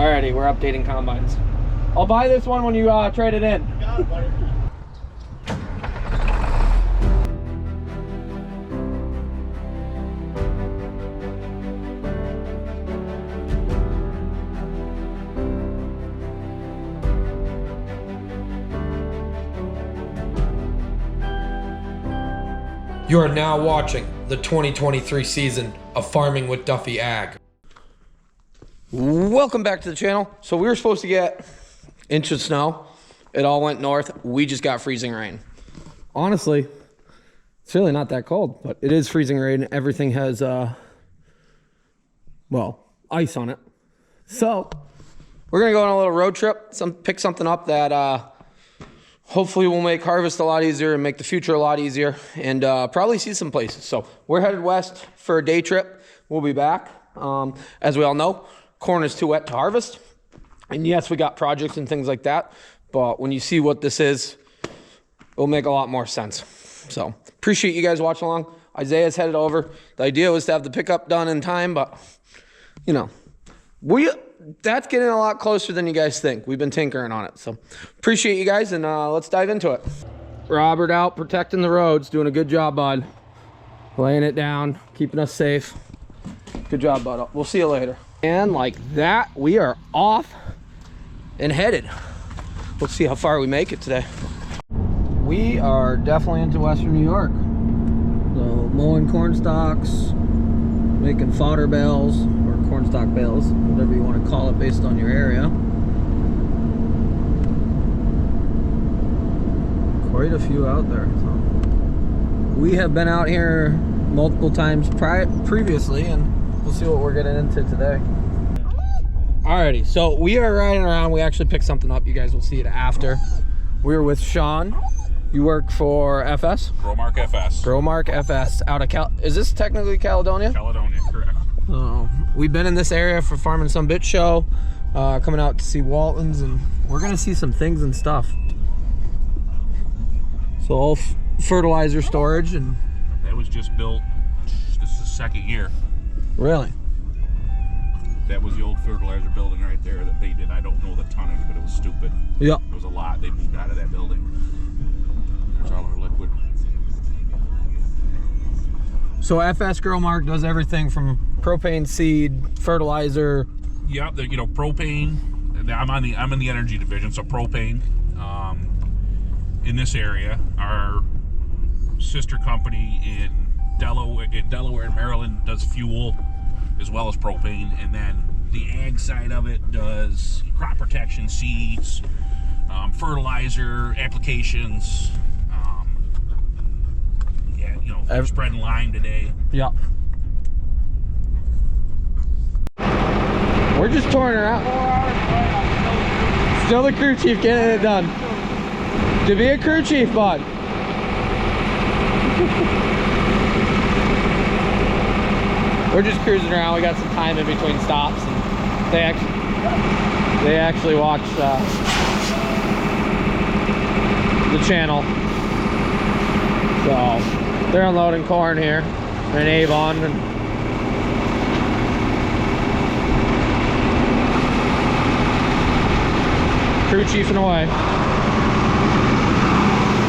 Alrighty, we're updating combines. I'll buy this one when you trade it in. Got it, buddy. You are now watching the 2023 season of Farming with Duffy Ag. Welcome back to the channel. So we were supposed to get inch of snow. It all went north. We just got freezing rain. Honestly, it's really not that cold, but it is freezing rain. Everything has, well, ice on it. So we're gonna go on a little road trip, pick something up that hopefully will make harvest a lot easier and make the future a lot easier, and probably see some places. So we're headed west for a day trip. We'll be back. As we all know, corn is too wet to harvest. And yes, we got projects and things like that, but when you see what this is, it'll make a lot more sense. So appreciate you guys watching along. Isaiah's headed over. The idea was to have the pickup done in time, but you know, that's getting a lot closer than you guys think. We've been tinkering on it. So appreciate you guys, and let's dive into it. Robert out protecting the roads, doing a good job, bud. Laying it down, keeping us safe. Good job, bud. We'll see you later. And like that, we are off and headed. We'll see how far we make it today. We are definitely into Western New York. So mowing corn stalks, making fodder bales, or cornstalk bales, whatever you want to call it based on your area. Quite a few out there. So we have been out here multiple times previously, and we'll see what we're getting into today. Alrighty, so we are riding around. We actually picked something up. You guys will see it after. We're with Sean. You work for FS? Growmark FS. Growmark FS out of is this technically Caledonia? Caledonia, correct. We've been in this area for Farming Some Bit show, coming out to see Waltons, and we're gonna see some things and stuff. So all fertilizer storage, and That was just built, this is the second year. really? That was the old fertilizer building right there that they did. I don't know the tonnage, but it was stupid. Yeah. It was a lot. They moved out of that building. There's all our liquid. So FS Growmark does everything from propane seed, fertilizer. Yeah, you know, propane. I'm in the energy division, so propane. In this area, our sister company in Delaware and Maryland does fuel as well as propane, and then the ag side of it does crop protection, seeds, fertilizer applications. Yeah, you know, we're spreading lime today. Yeah. We're just touring around. Still the crew chief getting it done. To be a crew chief, bud. We're just cruising around. We got some time in between stops, and they actually watch the channel. So they're unloading corn here in Avon, and crew chiefing away.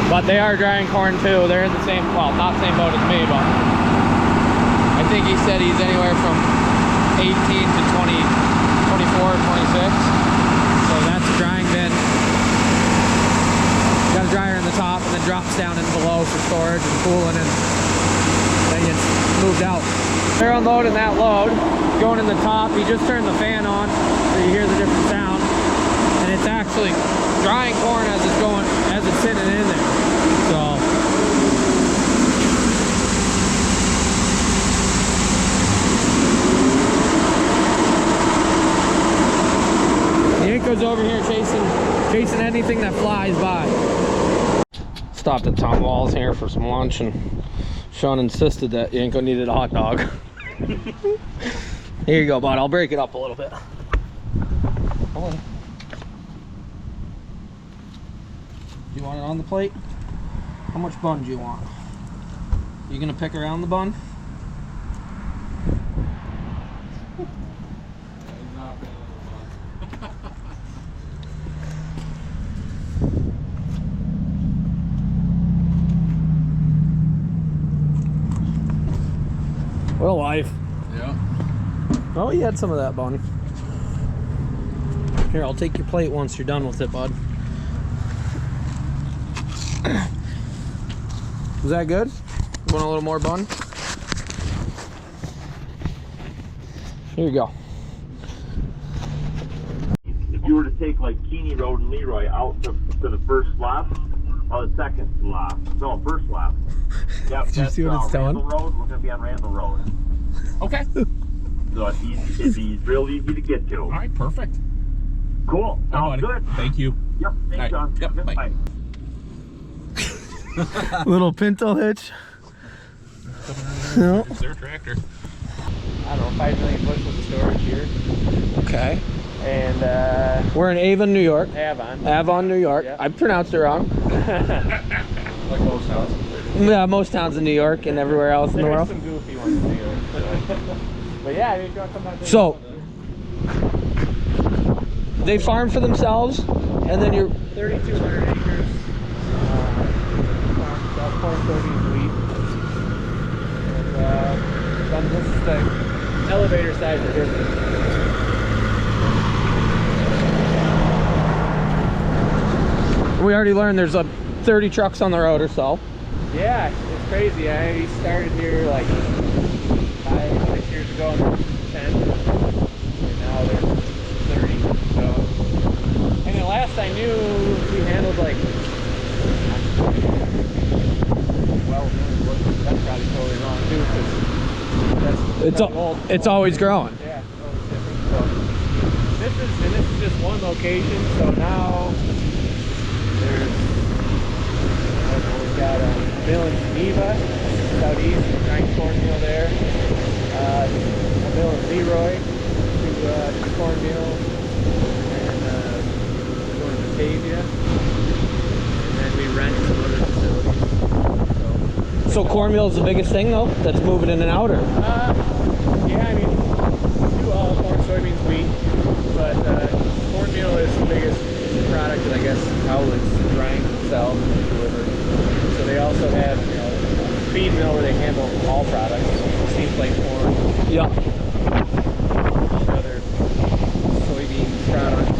But they are drying corn too. They're in the same, well, not same boat as me, but I think he said he's anywhere from 18 to 20, 24, 26. So that's a drying bin. Got a dryer in the top and then drops down into below for storage and cooling, and then gets moved out. They're unloading that load, going in the top. He just turned the fan on so you hear the different sound. And it's actually drying corn as it's going, as it's sitting in there. So Yanko's over here chasing anything that flies by. Stopped at Tom Wall's here for some lunch, and Sean insisted that Yanko needed a hot dog. Here you go, bud. I'll break it up a little bit. Come on. You want it on the plate? How much bun do you want? You gonna pick around the bun? Oh, you had some of that, Bonnie. Here, I'll take your plate once you're done with it, bud. Is that good? You want a little more bun? Here you go. If you were to take like Keeney Road and Leroy out to the first lap, or the second lap, no, first lap. Yep, Did you see what it's telling? Randall Road, we're gonna be on Randall Road. Okay. So it'd be real easy to get to. All right, perfect. Cool. All right, Sounds buddy. good. Thank you. Yep, thanks, All right. John. Yep, bye. Little pinto hitch. No. It's their tractor. I don't know, 5 million bushels of storage here. Okay. And We're in Avon, New York. Avon. New York. Yeah. I pronounced it wrong. Like most houses. Yeah, most towns in New York and everywhere else in the There's world. some goofy ones in New York. But yeah, I mean, if you want to come down to So, they farm for themselves, and then you're 3,200 acres. Farm corn, soybeans, wheat. And this is the elevator side of the business. we already learned there's 30 trucks on the road or so. Yeah, it's crazy. I started here like 5 or 6 years ago, and there was 10, and now there's 30. So, and the last I knew, we handled like, well, that's probably totally wrong too, because It's always growing. yeah, it's always different. So this is just one location. So now there's, I don't know, we've got a mill in Geneva, southeast, grind cornmeal there. A mill in Leroy, to cornmeal, and going to Batavia. And then we rent some other facilities. So cornmeal is the biggest thing though, that's moving in and out, or? Yeah, I mean, we do all corn, soybeans, wheat, but cornmeal is the biggest product that I guess outlets grind, sell, and deliver. So they also have, you know, a feed mill where they handle all products, steam plate corn, Yeah. other soybean products.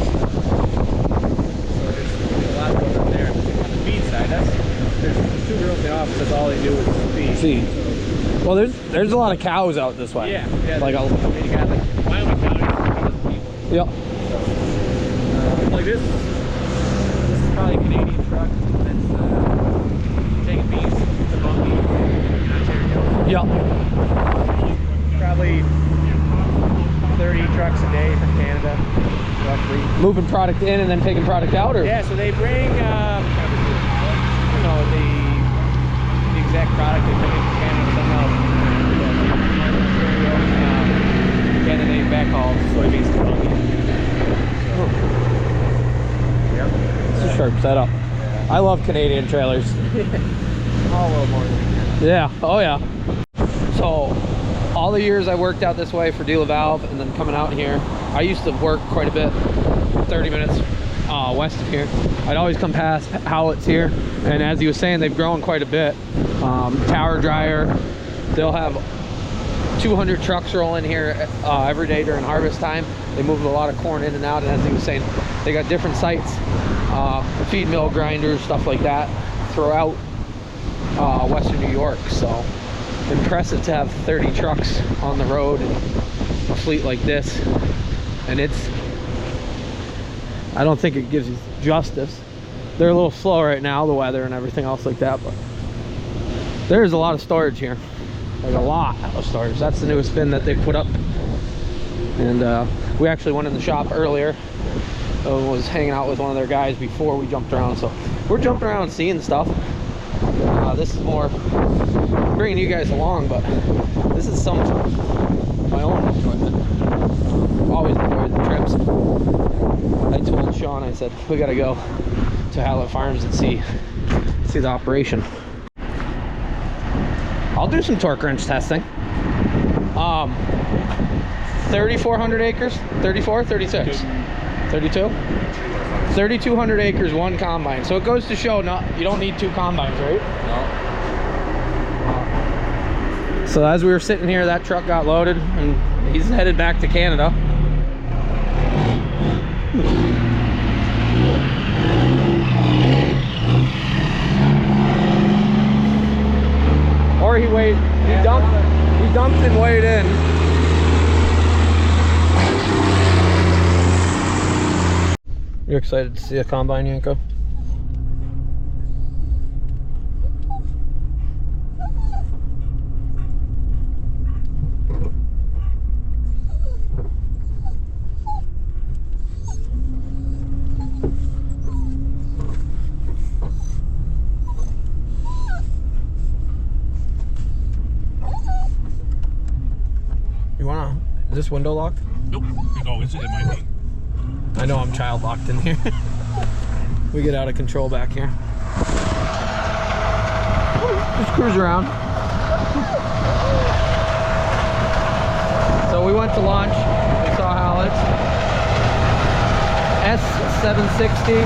So there's a lot going on there. On the feed side, there's 2 girls in the office, that's all they do is feed. Feed. So, Well, there's a lot of cows out this way. yeah. Like I mean, you got like Wyoming County, 1,000 people. Yep. Like this is probably a Canadian truck that's taking beef to Bungie in Ontario. Yep. Probably 30 trucks a day from Canada, roughly. Moving product in and then taking product out, or? Yeah, so they bring, I don't know the exact product they bring in from Canada somehow. And then they backhaul soybeans to Bungie. It's a sharp setup. I love Canadian trailers. All a little more than we can. Yeah. Oh yeah. So all the years I worked out this way for De La Valve and then coming out here, I used to work quite a bit, 30 minutes west of here. I'd always come past Howlett's here, and as he was saying, they've grown quite a bit. Tower dryer, they'll have 200 trucks roll in here every day during harvest time. They move a lot of corn in and out, and as he was saying, they got different sites, feed mill grinders, stuff like that throughout western New York. So impressive to have 30 trucks on the road and a fleet like this. And I don't think it gives you justice. They're a little slow right now, the weather and everything else like that, but there's a lot of storage here. Like a lot of storage. That's the newest bin that they put up. And we actually went in the shop earlier. Was hanging out with one of their guys before we jumped around. So we're jumping around seeing stuff. This is more bringing you guys along, but this is some my own equipment. Always enjoyed the trips. I told Sean, I said, we gotta go to Hallett Farms and see the operation. I'll do some torque wrench testing. 3,400 acres, 34, 36, 32, 3,200 acres, 1 combine. So it goes to show, you don't need 2 combines, right? No. So as we were sitting here, that truck got loaded and He's headed back to Canada. Or he dumped and weighed in. You're excited to see a combine, Yanko? Is this window locked? Nope. Oh, it might be. I know I'm child locked in here. We get out of control back here. Just cruise around. So we went to lunch. We saw Hallett's. S760.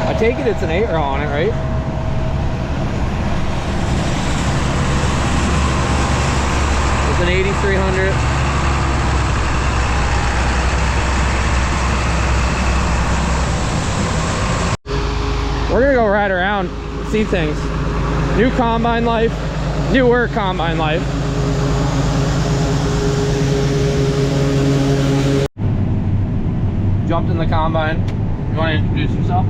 I take it it's an 8-row on it, right? It's an 8300. We're gonna go ride around, see things. New combine life, newer combine life. Jumped in the combine. You want to introduce yourself?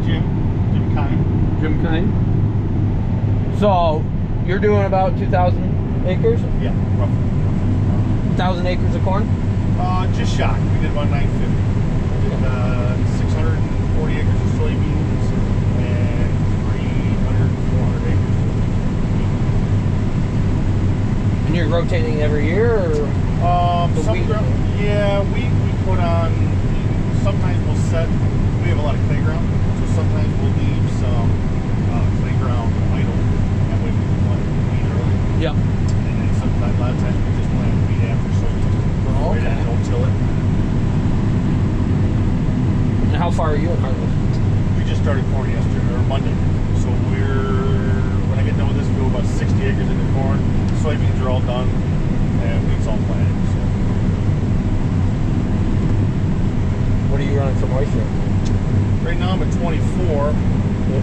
Jim Kine. Jim Kine. So you're doing about 2,000 acres? Yeah, roughly. 1,000 acres of corn? Just shy. We did about 950. We did 640 acres of soybeans and 300, 400 acres. And you're rotating every year, or? Yeah, we put on. Sometimes we'll set. We have a lot of playground, so sometimes we'll leave some playground idle, and we can plant weed early. Yeah. And then sometimes, a lot of times, we just plant weed after soybeans. Oh, okay. And don't till it. And how far are you in harvest? We just started corn yesterday or Monday, so when I get done with this, we'll go about 60 acres into corn. Soybeans are all done, and wheat's all planted. So. What are you running for moisture? Right now I'm at 24.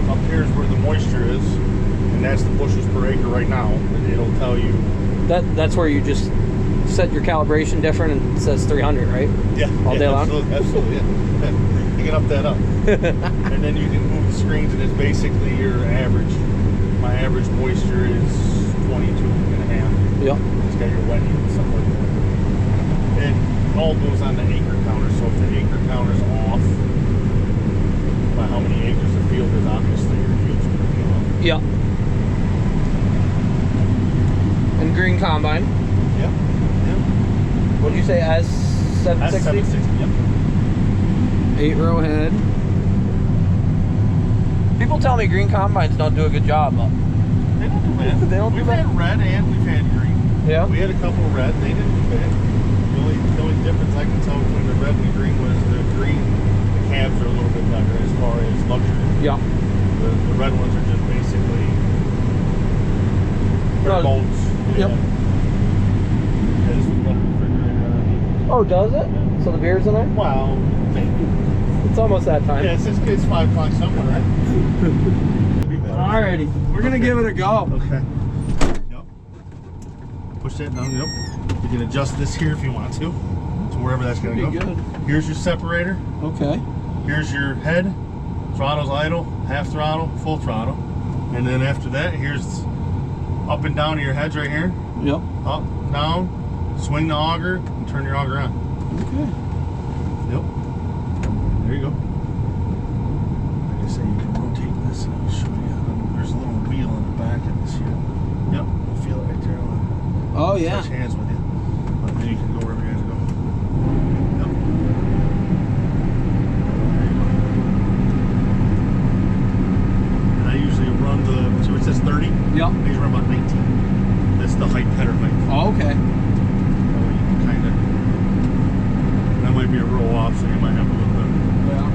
Up here is where the moisture is, and that's the bushels per acre right now. And it'll tell you. That's where you just set your calibration different and it says 300, right? Yeah. All day long? Absolutely, yeah. You can up that up. And then you can move the screens, and it's basically your average. My average moisture is 22.5. Yep. It's got your wet heat and stuff like that. It all goes on the acre counter, so if the acre counter's off by how many acres the field is, obviously your field's going to be off. Yep. And green combine. Yep. Yep. What did you say, S760? That's 760, yep. 8-row head. People tell me green combines don't do a good job. They don't do bad. They don't do we've bad? had red and we've had green. Yeah. We had a couple of red. They didn't do bad. The only difference I can tell between the red and the green was the green, the calves are a little bit better as far as luxury. Yeah. The red ones are just basically bare bones. Yep. It's a better refrigerator on Oh, does it? Yeah. So the beer's in there? it. Wow. It's almost that time. Yeah, it's 5 o'clock somewhere, right? Alrighty, we're gonna give it a go. Okay. Yep. Push that down. Yep. You can adjust this here if you want to. So wherever that's going to go. Pretty good. Here's your separator. Okay. Here's your head. Throttle's idle, half throttle, full throttle. And then after that, here's up and down to your heads right here. Yep. Up, down, swing the auger, and turn your auger on. Okay. Yep. There you go. Like I say, you can rotate this and I'll show you. There's a little wheel in the back of this here. Yep. You'll feel it right there. Oh yeah. Touch hands with you. But then you can go wherever you guys go. Yep. And I usually run see where it says 30? Yep. I usually run about 19. That's the height header height. Oh, okay. So you can kind of, that might be a row off, so you might have a little bit. Yeah.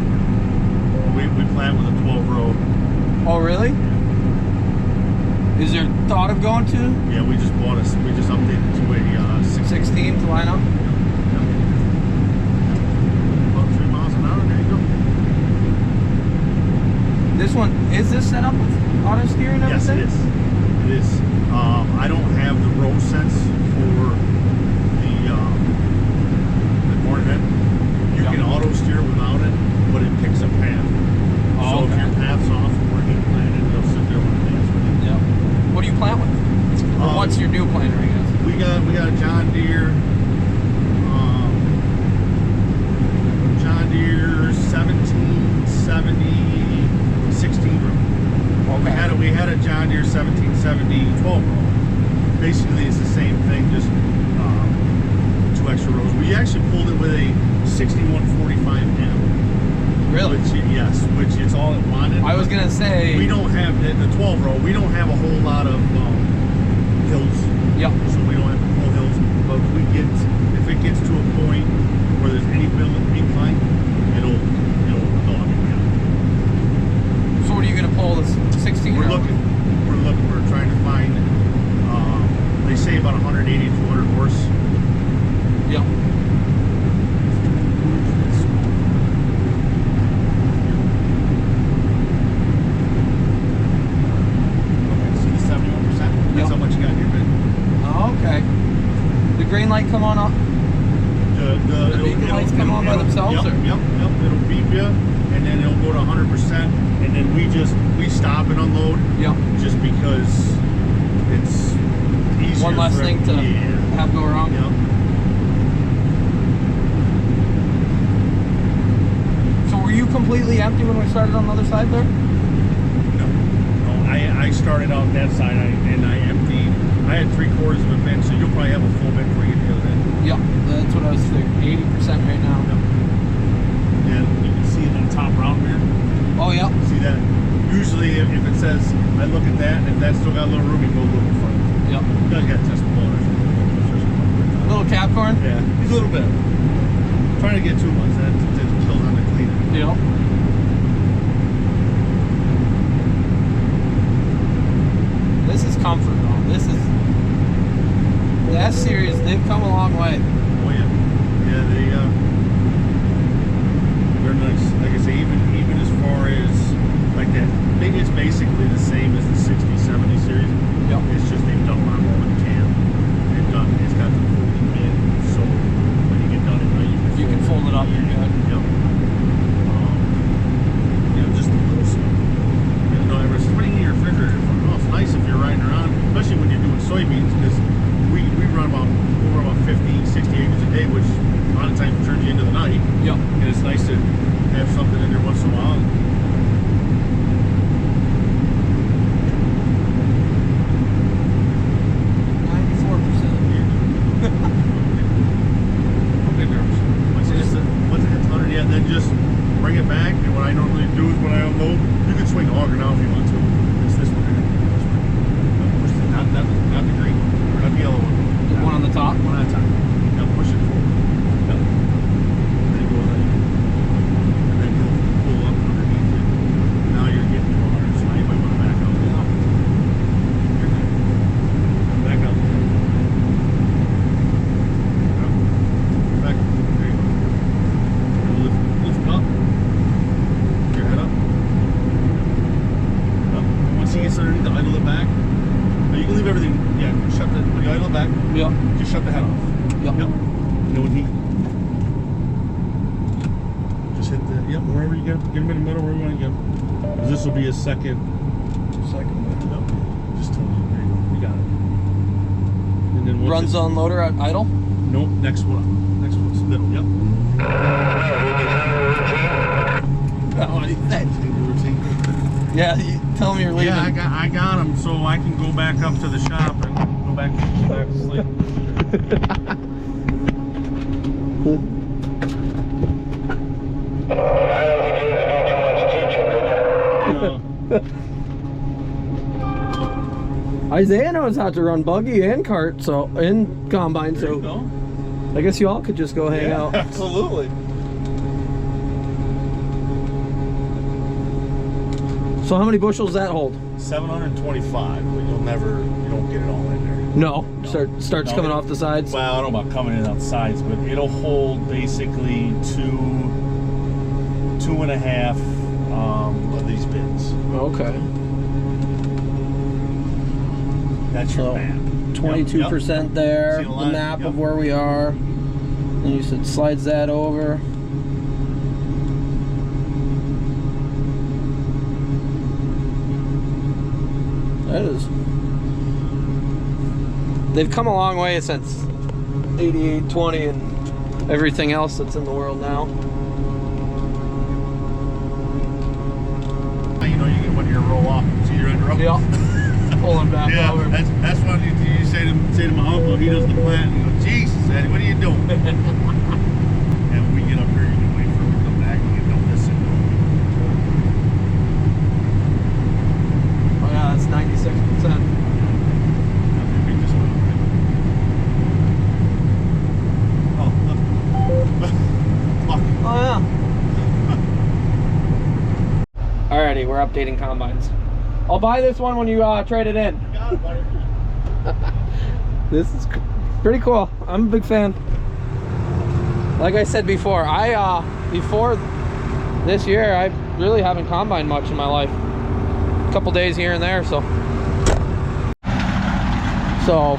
We plant with a 12 row. Oh really? Is there thought of going to? Yeah, we just updated to a 16 to line up. About 3 miles an hour. There you go. This one, is this set up with auto steering and Yes, everything? it is. It is. I don't have the road sense for the Corvette. You can auto steer without it, but it picks a path. Oh, So okay. if your path's off from where he planted, it'll sit there when it lands with you. Yeah. What do you plant with? Or what's your new planter, I guess? We got a John Deere 1770 16 row. Okay. We had a John Deere 1770 12 row. Basically, it's the same thing, just 2 extra rows. We actually pulled it with a 6145M. Really? Which it's all it wanted. I was gonna say. We don't have the 12 row. We don't have a whole lot of hills. Yep. So we don't have to pull hills. But if it gets to a point where there's any incline, it'll dog it down. So what are you gonna pull? This 16? We're trying to find. They say about 180 to 200 horse. Yep. That's how much you got here, man. Oh, okay. The green light come on up. The beacon lights come on by themselves, Yep, or? yep. It'll beep you, and then it'll go to 100%, and then we stop and unload. Yep. Just because it's easier. One less thing to have go wrong. Yep. So were you completely empty when we started on the other side there? No, I started out that side, and I emptied. I had 3/4 of a bin, so you'll probably have a full bin before you get the other end. Yep. That's what I was thinking. 80% right now. Yep. And you can see in that top round here. Oh, yeah. See that? Usually, if it says, I look at that, and if that's still got a little room, you go a little bit further. Yep. You guys got to test the motor. Little cap corn? Yeah, just a little bit. Trying to get too much. That kills on the cleaner. Yep. This is comfort, though. This is... The S-Series, they've come a long way. Oh, yeah. Yeah, they're nice. Like I say, even as far as, like that, it's basically the same as the 60-70 series. Yep. It's just they've done a lot more with the cam. It's got the folding in, so when you get done at night, You can fold it up, you're good. Yep. Just a little stuff. Everyone says, what do you need your refrigerator for? Oh, it's nice if you're riding around, especially when you're doing soybeans, because we run about 50, 60 acres a day, which a lot of times turns you into the night. Yep. And it's nice to have something in there once in a while. 94%. Once it hits 100, yeah, then just bring it back. And what I normally do is when I unload, you can swing the auger now if you want to. It's this one here. This one. Push it, not the green, or not the yellow one. The one on the top? One at a time. Now push it forward. Yep. And then go like, and then you'll pull up underneath it. Now you're getting 100, so now you might want to back out. Yeah. You're good. Back out. Back. There you go. Lift up. Your head up. Up. And once he gets underneath, idle it back. Now you can leave everything. Yeah. When you idle it back. Yep. Just shut the head off. Yep. Yep. And then when he just hit the wherever you get him in the middle, wherever you want to get him. Because this will be a second. Yep. Just tell him. There you go. You got it. And then once Runs on loader at idle? Nope. Next one up. Next one's middle. Yep. What do you think? Yeah, you tell me you're leaving. Yeah, I got him, so I can go back up to the shop and go back to sleep. Isaiah knows how to run buggy and cart, so and combine, There you so go. I guess you all could just go hang out. Absolutely. So how many bushels does that hold? 725, but you don't get it all in there. No. Starts No, coming off the sides? Well, I don't know about coming in on the sides, but it'll hold basically two and a half of these bins. Okay. That's your So, map. 22% there, See the the line? map Yep. of where we are. And you said slides that over. That is. They've come a long way since 8820 and everything else that's in the world now. You know, you get one here roll off. See your under up. Yeah. Pulling back Yeah, over. that's when you say to my uncle, he does the plant, and he goes, Jesus, Eddie, what are you doing? And when we get up here, you can wait for him to come back and you dump this in. Oh yeah, that's 96%. We just went over it. Oh, Oh yeah. Alrighty, we're updating combines. I'll buy this one when you trade it in. This is pretty cool. I'm a big fan. Like I said before, before this year, I really haven't combined much in my life. A couple days here and there, so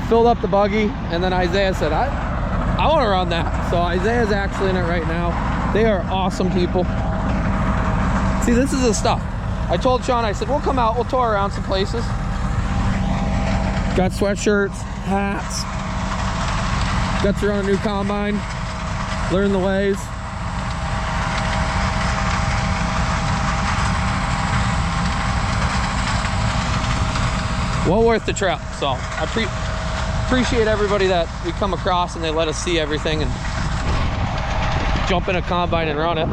filled up the buggy, and then Isaiah said, I want to run that. So Isaiah's actually in it right now. They are awesome people. See, this is the stuff. I told Sean, I said, we'll come out, we'll tour around some places. Got sweatshirts, hats. Got to run a new combine, learn the ways. Well worth the trip. So I appreciate everybody that we come across and they let us see everything and jump in a combine and run it.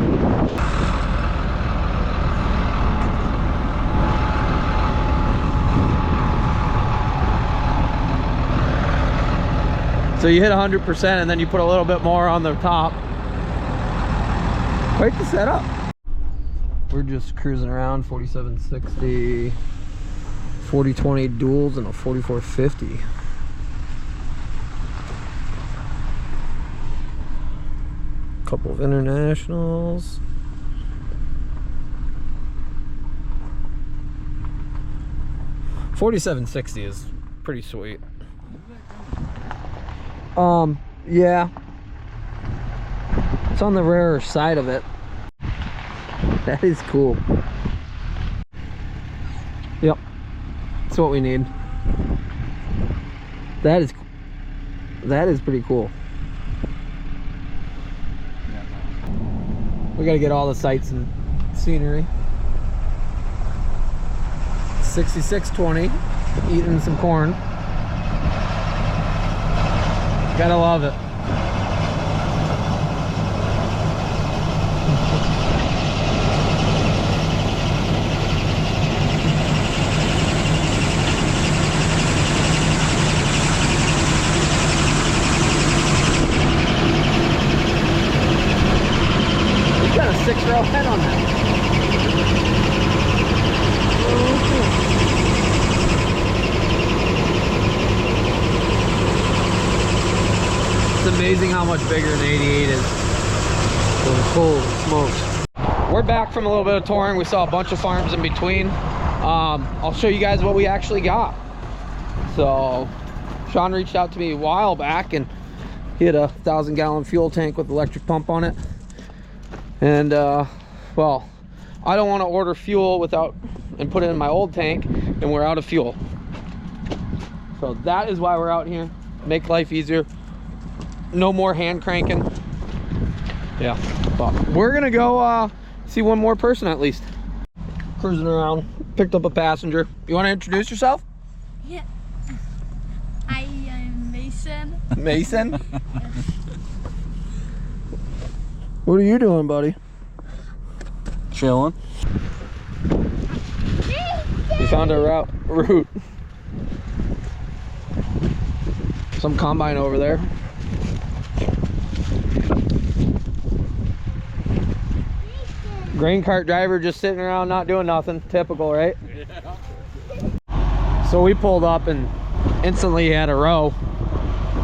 So you hit 100% and then you put a little bit more on the top. Quite the setup. We're just cruising around 4760, 4020 duals and a 4450. Couple of internationals. $47.60 is pretty sweet. Yeah. It's on the rarer side of it. That is cool. Yep. That's what we need. That is pretty cool. We gotta get all the sights and scenery. 6620, eating some corn. Gotta love it. It's got a 6-row head on that. It's amazing how much bigger an 88 is. So, holy smokes. We're back from a little bit of touring. We saw a bunch of farms in between. I'll show you guys what we actually got. So Sean reached out to me a while back and he had a 1,000-gallon fuel tank with electric pump on it. And well, I don't want to order fuel and put it in my old tank, and we're out of fuel. So that is why we're out here. Make life easier. No more hand cranking. Yeah, but we're gonna go see one more person at least. Cruising around, picked up a passenger. You want to introduce yourself? Yeah. Hi, I'm Mason. Mason? What are you doing, buddy? Chilling. We found a route. Some combine over there. Grain cart driver just sitting around not doing nothing. Typical, right? So we pulled up and instantly had a row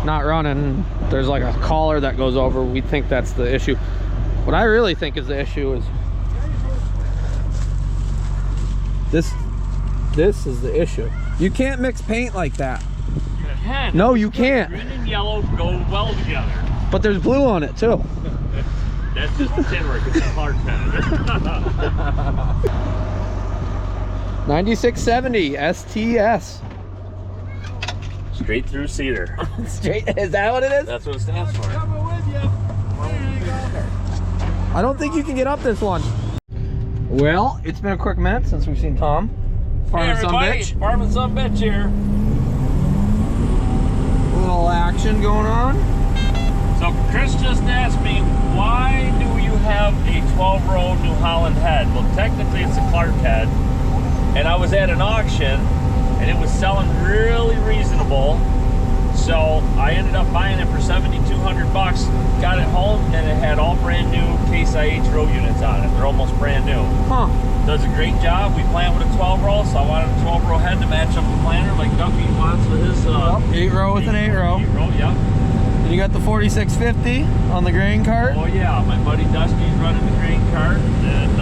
not running. There's like a collar that goes over. We think that's the issue. What I really think is the issue is this is the issue. You can't mix paint like that. You can. No, you can't. Green and yellow go well together. But there's blue on it too. That's just a tin work. It's a hard pen. 9670 STS. Straight through cedar. Straight, is that what it is? That's what it stands for. I don't think you can get up this one. Well, it's been a quick minute since we've seen Tom. Farming some bitch. Farming some bitch here. A little action going on. So Chris just asked me, why do you have a 12-row New Holland head? Well, technically it's a Clark head. And I was at an auction, and it was selling really reasonable. So I ended up buying it for $7,200. Got it home, and it had all brand new Case IH row units on it. They're almost brand new. Huh. Does a great job. We plant with a 12-row, so I wanted a 12-row head to match up the planter like Duffy wants with his 8-row with an 8-row. 8-row, yep. And you got the 4650 on the grain cart. Oh yeah, my buddy Dusty's running the grain cart, and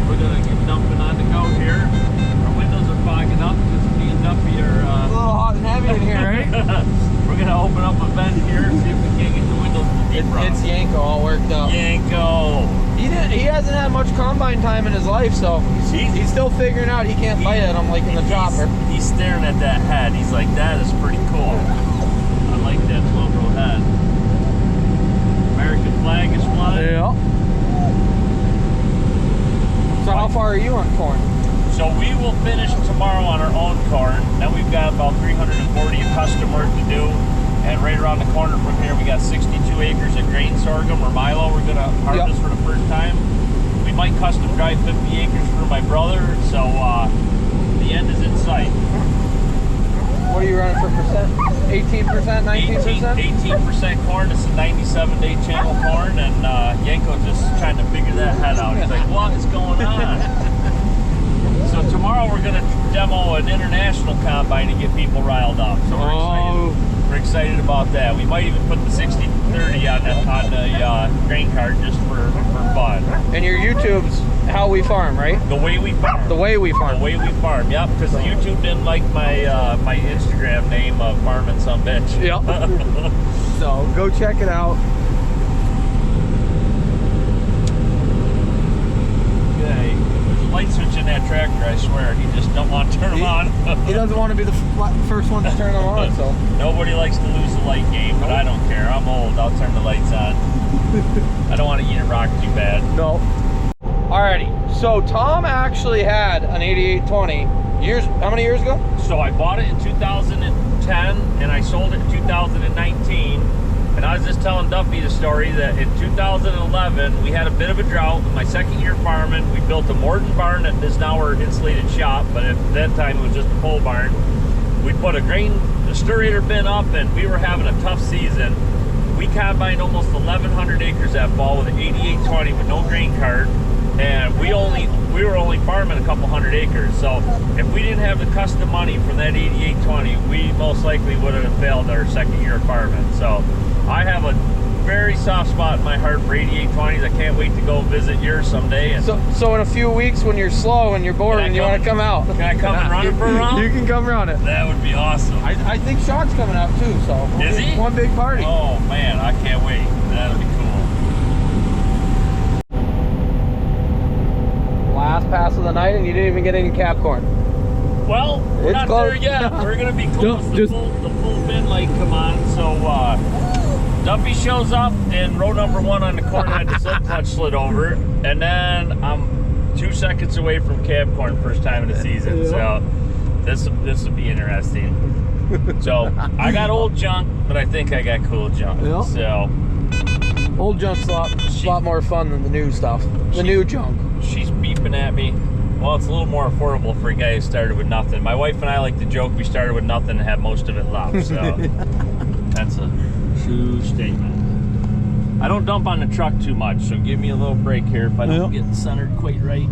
we're gonna get dumping on the go here. Our windows are fogging up because me and Duffy are A little hot and heavy in here, right? we're gonna open up a vent here, see if we can't get the windows to defrost. It's Yanko all worked up. Yanko. He hasn't had much combine time in his life, so he's still figuring out he can't bite at him like in the chopper. He's staring at that head. He's like, that is pretty cool. I like that 12-row head. American flag is flying. Yeah. So how far are you on corn? So we will finish tomorrow on our own corn. Then we've got about 340 custom work to do. And right around the corner from here, we got 62 acres of grain sorghum or milo we're gonna harvest for the first time. We might custom drive 50 acres for my brother, so the end is in sight. What are you running for percent? 18%, 19%? 18% corn. It's a 97-day channel corn, and Yanko just trying to figure that head out. He's like, what is going on? So tomorrow we're gonna demo an international combine to get people riled up. So we're excited about that. We might even put the 60-30 on the grain cart just for fun. And your YouTube's How We Farm, right? The Way We Farm. The Way We Farm. The Way We Farm, yep. Because the YouTube didn't like my my Instagram name of Farming Some Bitch. Yep. So go check it out. Okay. There's a light switch in that tractor, I swear. He just don't want to turn them on. He doesn't want to be the first one to turn them on, so. Nobody likes to lose the light game, but I don't care. I'm old. I'll turn the lights on. I don't want to eat a rock too bad. No. Alrighty, so Tom actually had an 8820 how many years ago? So I bought it in 2010 and I sold it in 2019. And I was just telling Duffy the story that in 2011 we had a bit of a drought. In my second year farming, we built a Morton barn that is now our insulated shop, but at that time it was just a pole barn. We put a stirrator bin up, and we were having a tough season. We combined almost 1,100 acres that fall with an 8820 with no grain cart, and we were only farming a couple hundred acres. So if we didn't have the custom money from that 8820, we most likely would have failed our second year of farming. So I have a very soft spot in my heart for 8820s. I can't wait to go visit yours someday. And so in a few weeks when you're slow and you're bored and you want to come out. Can I come and run it for a round? You can come run it. That would be awesome. I think Sean's coming out too, so. Is he? One big party. Oh man, I can't wait. That'll be cool. Last pass of the night and you didn't even get any cap corn. Well, we're not close. there yet. We're gonna be close. The full bin light come on. So Duffy shows up, and row number 1 on the corn had the slip clutch slid over, and then I'm 2 seconds away from cab corn first time in the season. So this will be interesting. So I got old junk, but I think I got cool junk. Yeah. So old junk's a lot more fun than the new stuff. The new junk. She's beeping at me. Well, it's a little more affordable for a guy who started with nothing. My wife and I like to joke we started with nothing and have most of it left. So that's a true statement. I don't dump on the truck too much, so give me a little break here if I don't get centered quite right.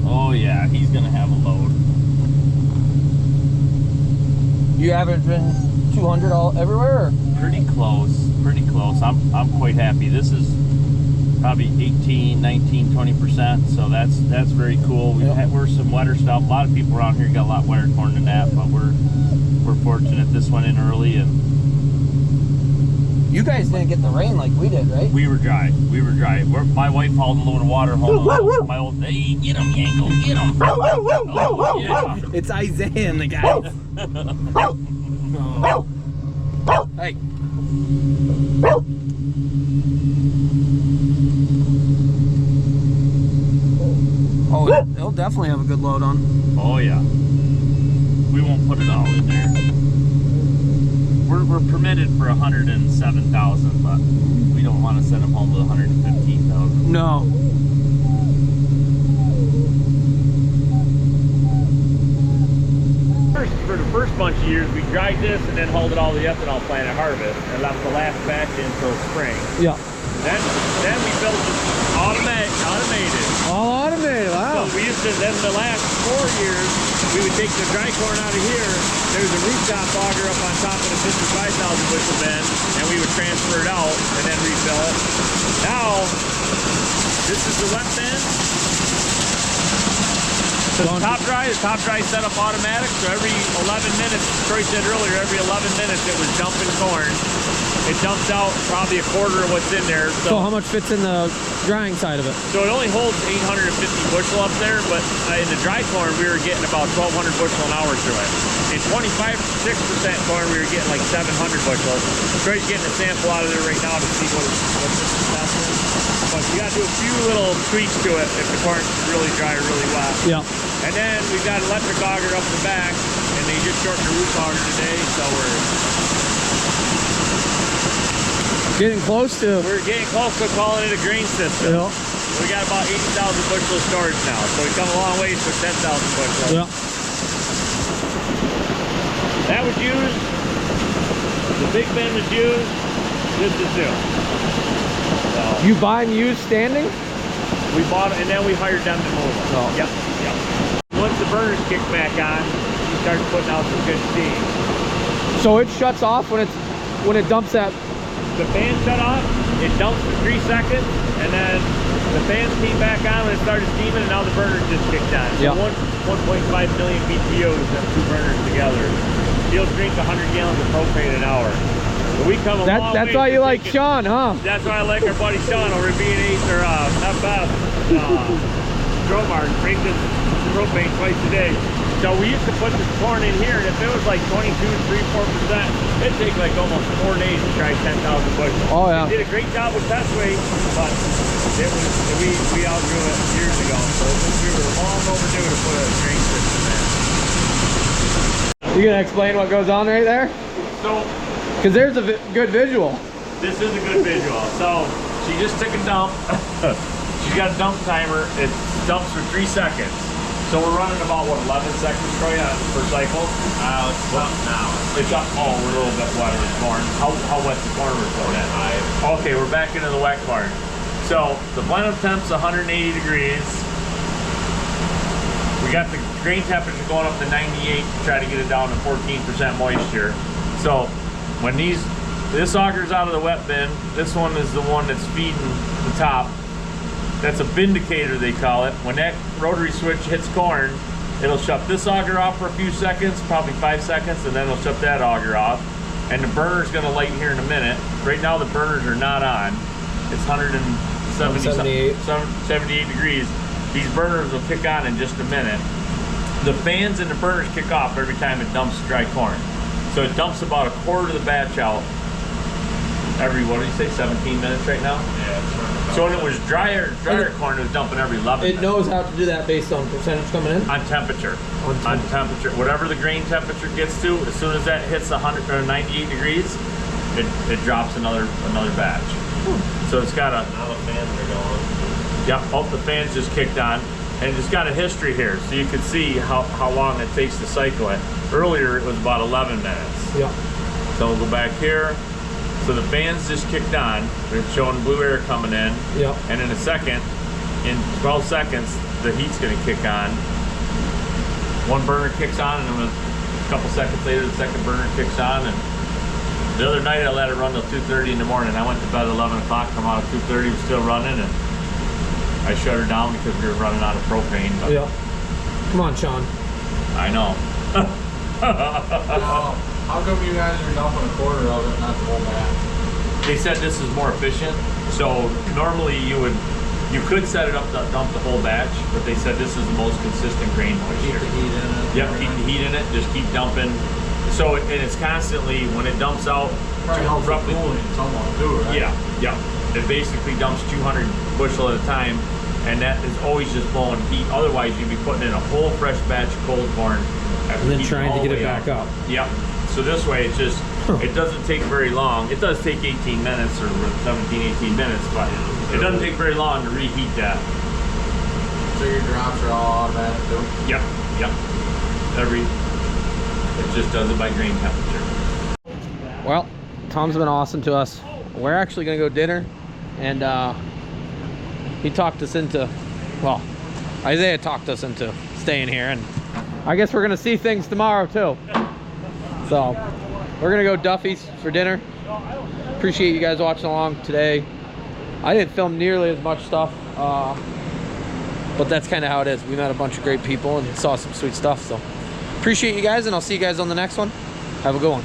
Oh yeah, he's gonna have a load. You averaging 200 all everywhere? Or? Pretty close, pretty close. I'm quite happy. This is probably 18, 19, 20%, so that's very cool. We're some wetter stuff. A lot of people around here got a lot wetter corn than that, but we're fortunate this went in early. And you guys didn't get the rain like we did, right? we were dry. My wife hauled a load of water home. My old, hey, get him, Yanko, get him. Oh, yeah. It's Isaiah and the guy. Hey. Oh, it'll definitely have a good load on. Oh yeah. We won't put it all in there. We're permitted for 107,000, but we don't want to send them home with 115,000. No. For the first bunch of years, we dried this and then hauled it all to the ethanol plant at harvest and left the last batch in until spring. Yeah. Then we built this automated. All automated, wow. So we used to, then the last 4 years, we would take the dry corn out of here. There's a rooftop auger up on top of the 55,000 bushel bin, and we would transfer it out and then refill it. Now, this is the wet bin. So the top dry set up automatic, so every 11 minutes, Troy said earlier, every 11 minutes it was dumping corn. It dumps out probably a quarter of what's in there. So how much fits in the drying side of it? So it only holds 850 bushel up there, but in the dry corn we were getting about 1,200 bushel an hour through it. In 6% corn we were getting like 700 bushel. Troy's getting a sample out of there right now to see what this is happening. But you got to do a few little tweaks to it if the corn's really dry or really wet. Yeah. And then we've got electric auger up the back, and they just shortened the roof auger today, so we're getting close to calling it a grain system. Yeah. We got about 80,000 bushel of storage now, so we've come a long ways for 10,000 bushel. Yeah. That was used. The big bin was used. This is new. So You buy and use standing? we bought it, and then we hired them to move it. Oh. Yep. Once the burners kick back on, you start putting out some good steam. So it shuts off when it dumps that. The fan shut off, it dumps for 3 seconds, and then the fans came back on when it started steaming, and now the burners just kicked on. So Yeah. 1.5 million BTUs, them 2 burners together. You'll drink 100 gallons of propane an hour. So we come a long way. That's why you like Sean, huh? That's why I like our buddy Sean over at B&H or FS Growmark. Drink this propane twice a day. So we used to put this corn in here, and if it was like 22, 3-4%, it'd take like almost 4 days to try 10,000 bushels. Oh yeah. It did a great job with test weight, but it was we outgrew it years ago. So we were long overdue to put a grain system in. You gonna explain what goes on right there? So Because there's a good visual. this is a good visual. So she just took a dump. She's got a dump timer. It dumps for 3 seconds. So we're running about, what, 11 seconds, Troy, per cycle? It's up now. It's up. Oh, we're a little bit wetter with corn. How wet's the corn report at? Okay, we're back into the wet corn. So the blend temp's 180 degrees. We got the grain temperature going up to 98 to try to get it down to 14% moisture. So when this auger's out of the wet bin, this one is the one that's feeding the top. That's a vindicator, they call it. When that rotary switch hits corn, it'll shut this auger off for a few seconds, probably 5 seconds, and then it'll shut that auger off. And the burner's gonna light here in a minute. Right now the burners are not on. It's 178 degrees. These burners will kick on in just a minute. The fans and the burners kick off every time it dumps dry corn. So it dumps about a quarter of the batch out every, what did you say, 17 minutes right now? Yeah. So when it was drier corn, it was dumping every 11 minutes. It knows how to do that based on percentage coming in? On temperature. On temperature. Whatever the grain temperature gets to, as soon as that hits 100 or 98 degrees, it drops another batch. So it's got a... Now the fans are going. Yeah, oh, the fans just kicked on. And it's got a history here, so you can see how long it takes to cycle it. Earlier, it was about 11 minutes. Yeah. So we'll go back here. So the fans just kicked on. They're showing blue air coming in. Yep. And in a second, in 12 seconds, the heat's gonna kick on. One burner kicks on, and then a couple seconds later, the second burner kicks on. And the other night I let it run till 2:30 in the morning. I went to bed at 11 o'clock, come out at 2:30, was still running, and I shut her down because we were running out of propane. But Yep. Come on, Sean. I know. How come you guys are dumping a quarter of it, not the whole batch? They said this is more efficient. So normally you could set it up to dump the whole batch, but they said this is the most consistent grain moisture. Keep the heat in it. Yep, keep the heat in it, just keep dumping. So, and it's constantly, when it dumps out, Probably helps with roughly, cooling somewhat too, right? yeah. It basically dumps 200 bushel at a time, and that is always just blowing heat. Otherwise, you'd be putting in a whole fresh batch of cold corn. And then trying to get it back up. Yep. So this way, it's just, it doesn't take very long. It does take 18 minutes or 17, 18 minutes, but it doesn't take very long to reheat that. So your drops are all automatic too? Yep. It just does it by grain temperature. Well, Tom's been awesome to us. We're actually gonna go dinner, and he talked us into, well, Isaiah talked us into staying here, and I guess we're gonna see things tomorrow too. So we're gonna go Duffy's for dinner. Appreciate you guys watching along today. I didn't film nearly as much stuff, but that's kind of how it is. We met a bunch of great people and saw some sweet stuff. So appreciate you guys, and I'll see you guys on the next one. Have a good one.